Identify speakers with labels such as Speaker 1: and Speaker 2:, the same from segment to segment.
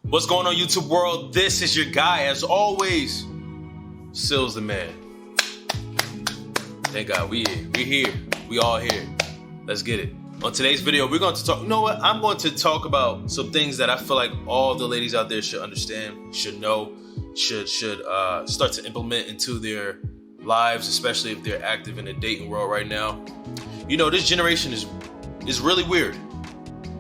Speaker 1: What's going on, YouTube world? This is your guy, as always, Sealz the man. Thank God, we here. We all here. Let's get it. On today's video, we're going to talk, you know what? I'm going to talk about some things that I feel like all the ladies out there should understand, should know, should start to implement into their lives, especially if they're active in the dating world right now. You know, this generation is really weird.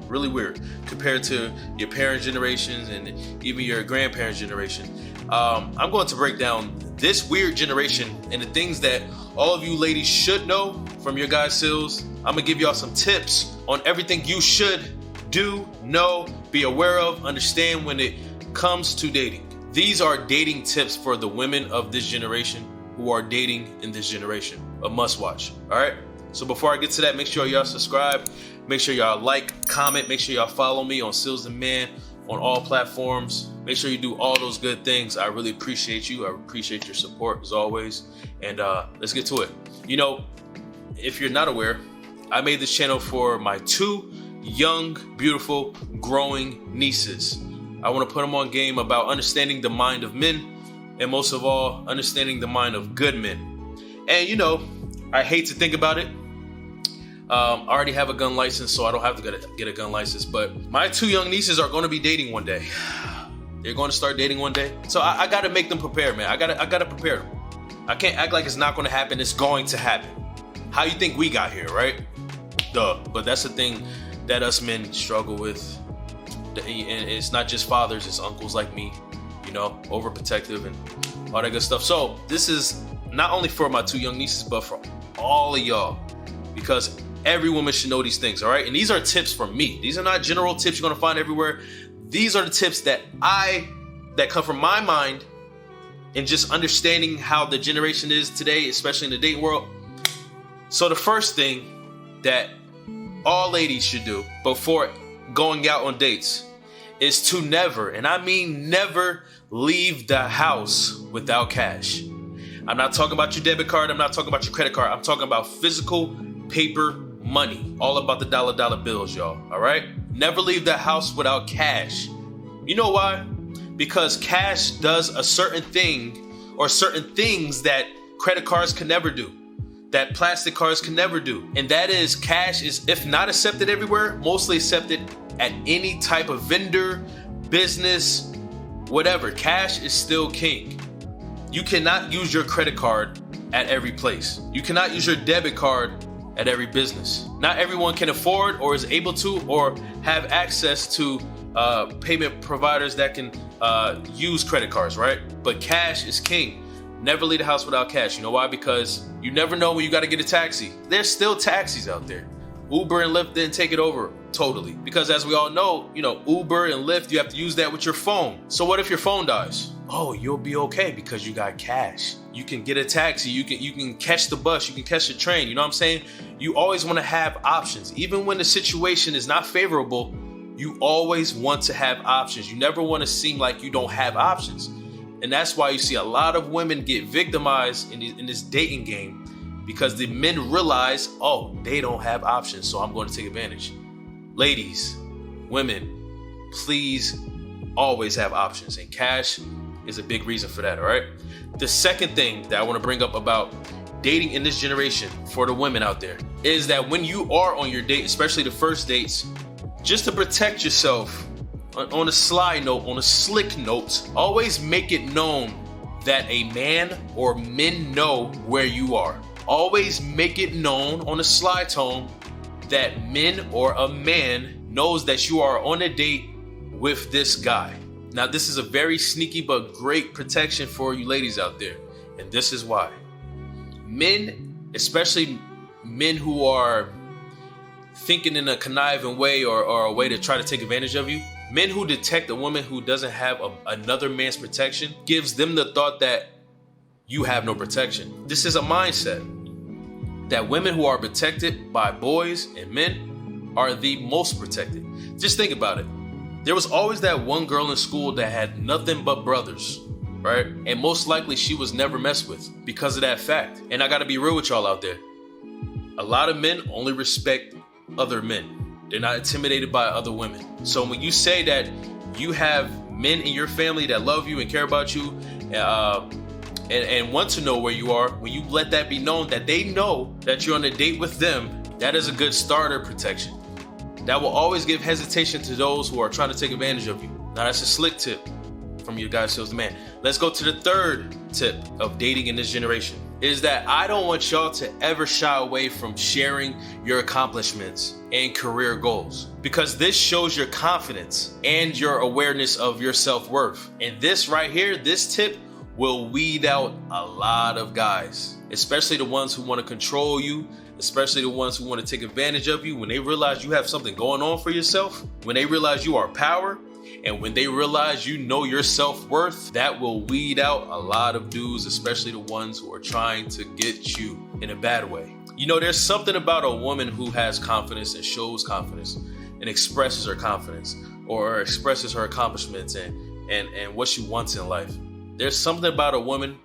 Speaker 1: Really weird compared to your parents' generations and even your grandparents' generation. I'm going to break down this weird generation and the things that all of you ladies should know from your guy Sealz. I'm gonna give y'all some tips on everything you should do, know, be aware of, understand when it comes to dating. These are dating tips for the women of this generation who are dating in this generation. A must watch. All right. So before I get to that, make sure y'all subscribe. Make sure y'all like, comment. Make sure y'all follow me on Sealz the Man on all platforms. Make sure you do all those good things. I really appreciate you. I appreciate your support as always. And let's get to it. You know, if you're not aware, I made this channel for my two young, beautiful, growing nieces. I want to put them on game about understanding the mind of men, and most of all, understanding the mind of good men. And you know, I hate to think about it. I already have a gun license, so I don't have to get a gun license. But my two young nieces are going to be dating one day. They're going to start dating one day. So I got to make them prepare, man. I got to prepare them. I can't act like it's not going to happen. It's going to happen. How you think we got here, right? Duh. But that's the thing that us men struggle with. And it's not just fathers, it's uncles like me, you know, overprotective and all that good stuff. So this is not only for my two young nieces, but for all of y'all, because every woman should know these things, all right? And these are tips from me. These are not general tips you're gonna find everywhere. These are the tips that come from my mind and just understanding how the generation is today, especially in the dating world. So the first thing that all ladies should do before going out on dates is to never, and I mean never, leave the house without cash. I'm not talking about your debit card. I'm not talking about your credit card. I'm talking about physical paper money. All about the dollar bills, y'all. All right? Never leave the house without cash. You know why? Because cash does a certain thing or certain things that credit cards can never do, that plastic cards can never do. And that is, cash is, if not accepted everywhere, mostly accepted at any type of vendor, business, whatever. Cash is still king. You cannot use your credit card at every place. You cannot use your debit card at every business. Not everyone can afford or is able to or have access to payment providers that can use credit cards, right? But cash is king. Never leave the house without cash. You know why? Because you never know when you got to get a taxi. There's still taxis out there. Uber and Lyft didn't take it over totally. Because as we all know, you know, Uber and Lyft, you have to use that with your phone. So what if your phone dies? Oh, you'll be okay because you got cash. You can get a taxi, you can catch the bus, you can catch the train, you know what I'm saying? You always want to have options. Even when the situation is not favorable, you always want to have options. You never want to seem like you don't have options. And that's why you see a lot of women get victimized in this dating game, because the men realize, oh, they don't have options, so I'm going to take advantage. Ladies, women, please always have options, and cash is a big reason for that, all right? The second thing that I want to bring up about dating in this generation for the women out there is that when you are on your date, especially the first dates, just to protect yourself, on a sly note, on a slick note, always make it known that a man or men know where you are. Always make it known on a sly tone that men or a man knows that you are on a date with this guy. Now, this is a very sneaky but great protection for you ladies out there. And this is why. Men, especially men who are thinking in a conniving way or a way to try to take advantage of you, men who detect a woman who doesn't have another man's protection, gives them the thought that you have no protection. This is a mindset that women who are protected by boys and men are the most protected. Just think about it. There was always that one girl in school that had nothing but brothers, right? And most likely she was never messed with because of that fact. And I gotta be real with y'all out there. A lot of men only respect other men. They're not intimidated by other women. So when you say that you have men in your family that love you and care about you, and want to know where you are, when you let that be known, that they know that you're on a date with them, that is a good starter protection. That will always give hesitation to those who are trying to take advantage of you. Now that's a slick tip from your guy Sealz the Man. Let's go to the third tip of dating in this generation, is that I don't want y'all to ever shy away from sharing your accomplishments and career goals, because this shows your confidence and your awareness of your self-worth. And this right here, this tip will weed out a lot of guys, especially the ones who want to control you, especially the ones who want to take advantage of you. When they realize you have something going on for yourself, when they realize you are power, and when they realize you know your self-worth, that will weed out a lot of dudes, especially the ones who are trying to get you in a bad way. You know, there's something about a woman who has confidence and shows confidence and expresses her confidence, or expresses her accomplishments and what she wants in life. There's something about a woman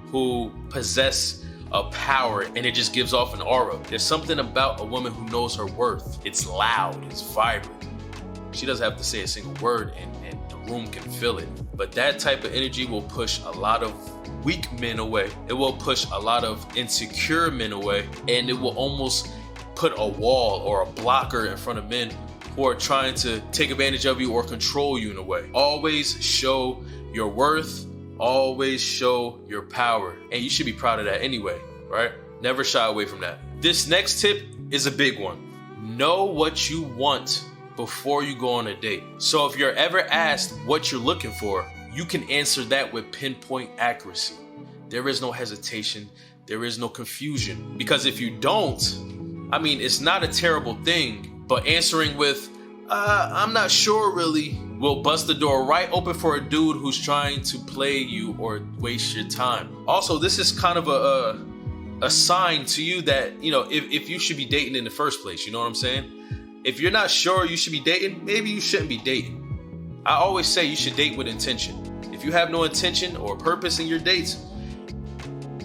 Speaker 1: who possesses a power and it just gives off an aura. There's something about a woman who knows her worth. It's loud, it's vibrant. She doesn't have to say a single word and the room can feel it. But that type of energy will push a lot of weak men away. It will push a lot of insecure men away, and it will almost put a wall or a blocker in front of men who are trying to take advantage of you or control you in a way. Always show your worth, always show your power, and you should be proud of that anyway, right? Never shy away from that. This next tip is a big one. Know what you want before you go on a date. So if you're ever asked what you're looking for, you can answer that with pinpoint accuracy. There is no hesitation. There is no confusion. Because if you don't, I mean, it's not a terrible thing, but answering with, I'm not sure really, will bust the door right open for a dude who's trying to play you or waste your time. Also, this is kind of a sign to you that, you know, if you should be dating in the first place, you know what I'm saying? If you're not sure you should be dating, maybe you shouldn't be dating. I always say you should date with intention. If you have no intention or purpose in your dates,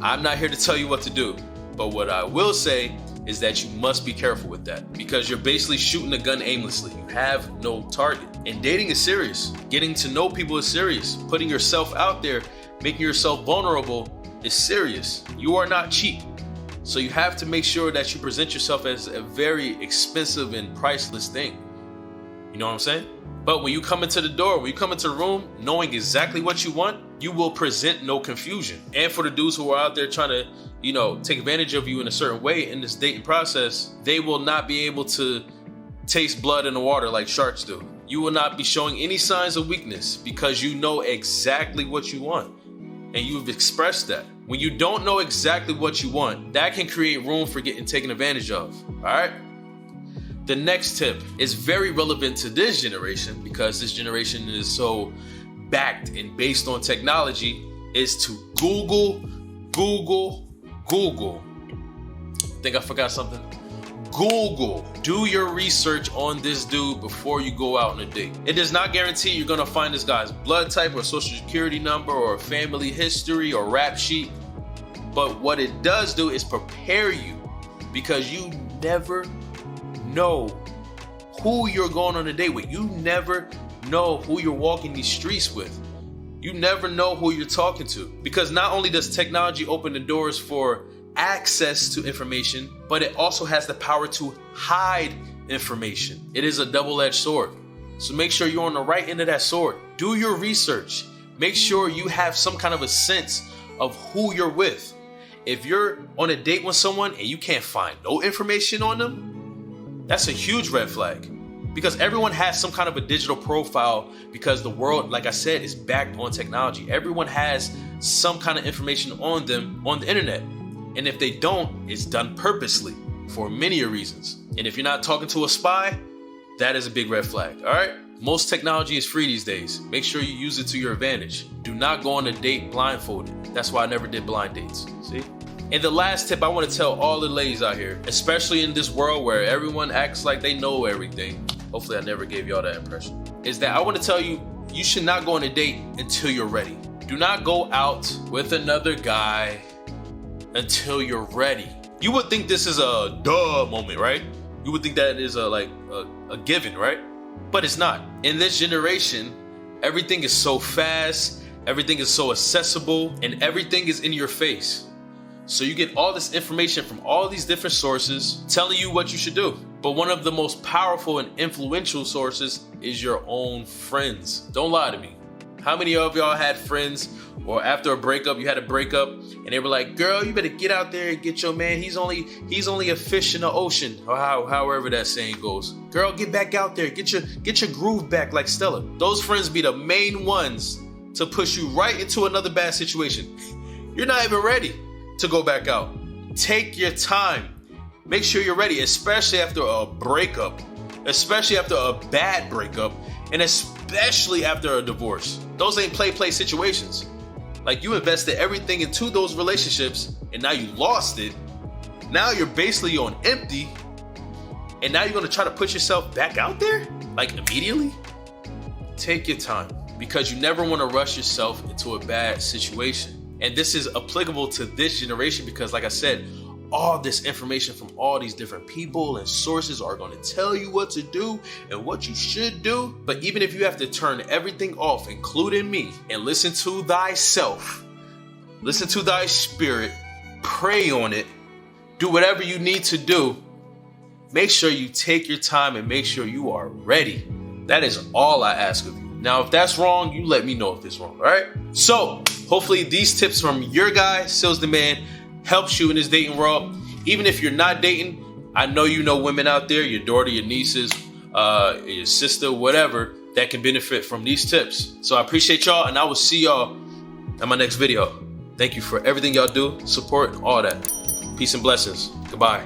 Speaker 1: I'm not here to tell you what to do. But what I will say is that you must be careful with that, because you're basically shooting a gun aimlessly. You have no target. And dating is serious. Getting to know people is serious. Putting yourself out there, making yourself vulnerable is serious. You are not cheap. So you have to make sure that you present yourself as a very expensive and priceless thing. You know what I'm saying? But when you come into the door, when you come into the room, knowing exactly what you want, you will present no confusion. And for the dudes who are out there trying to, you know, take advantage of you in a certain way in this dating process, they will not be able to taste blood in the water like sharks do. You will not be showing any signs of weakness because you know exactly what you want. And you've expressed that. When you don't know exactly what you want, that can create room for getting taken advantage of. All right? The next tip is very relevant to this generation, because this generation is so backed and based on technology, is to Google. Think I forgot something? Google. Do your research on this dude before you go out on a date. It does not guarantee you're gonna find this guy's blood type or social security number or family history or rap sheet. But what it does do is prepare you, because you never know who you're going on a date with. You never know who you're walking these streets with. You never know who you're talking to, because not only does technology open the doors for access to information, but it also has the power to hide information. It is a double-edged sword. So make sure you're on the right end of that sword. Do your research. Make sure you have some kind of a sense of who you're with. If you're on a date with someone and you can't find no information on them, that's a huge red flag, because everyone has some kind of a digital profile, because the world, like I said, is backed on technology. Everyone has some kind of information on them on the internet. And if they don't, it's done purposely for many reasons. And if you're not talking to a spy, that is a big red flag, all right? Most technology is free these days. Make sure you use it to your advantage. Do not go on a date blindfolded. That's why I never did blind dates, see? And the last tip I want to tell all the ladies out here, especially in this world where everyone acts like they know everything, hopefully I never gave y'all that impression, is that I want to tell you, you should not go on a date until you're ready. Do not go out with another guy until you're ready. You would think this is a duh moment, right? You would think that is a given, right? But it's not. In this generation, Everything is so fast, everything is so accessible, and everything is in your face. So you get all this information from all these different sources telling you what you should do. But one of the most powerful and influential sources is your own friends. Don't lie to me. How many of y'all had friends, or after a breakup, you had a breakup, and they were like, girl, you better get out there and get your man. He's only a fish in the ocean, or however that saying goes. Girl, get back out there. Get your groove back like Stella. Those friends be the main ones to push you right into another bad situation. You're not even ready to go back out. Take your time. Make sure you're ready, especially after a breakup, especially after a bad breakup, and especially after a divorce. Those ain't play situations. Like, you invested everything into those relationships and now you lost it. Now you're basically on empty, and now you're gonna try to put yourself back out there? Like, immediately? Take your time, because you never wanna rush yourself into a bad situation. And this is applicable to this generation because, like I said, all this information from all these different people and sources are going to tell you what to do and what you should do. But even if you have to turn everything off, including me, and listen to thyself, listen to thy spirit, pray on it, do whatever you need to do, make sure you take your time and make sure you are ready. That is all I ask of you. Now, if that's wrong, you let me know if it's wrong, all right? So, hopefully these tips from your guy, Sealz the Man, helps you in this dating world. Even if you're not dating, I know you know women out there, your daughter, your nieces, your sister, whatever, that can benefit from these tips. So I appreciate y'all, and I will see y'all in my next video. Thank you for everything y'all do, support, all that. Peace and blessings. Goodbye.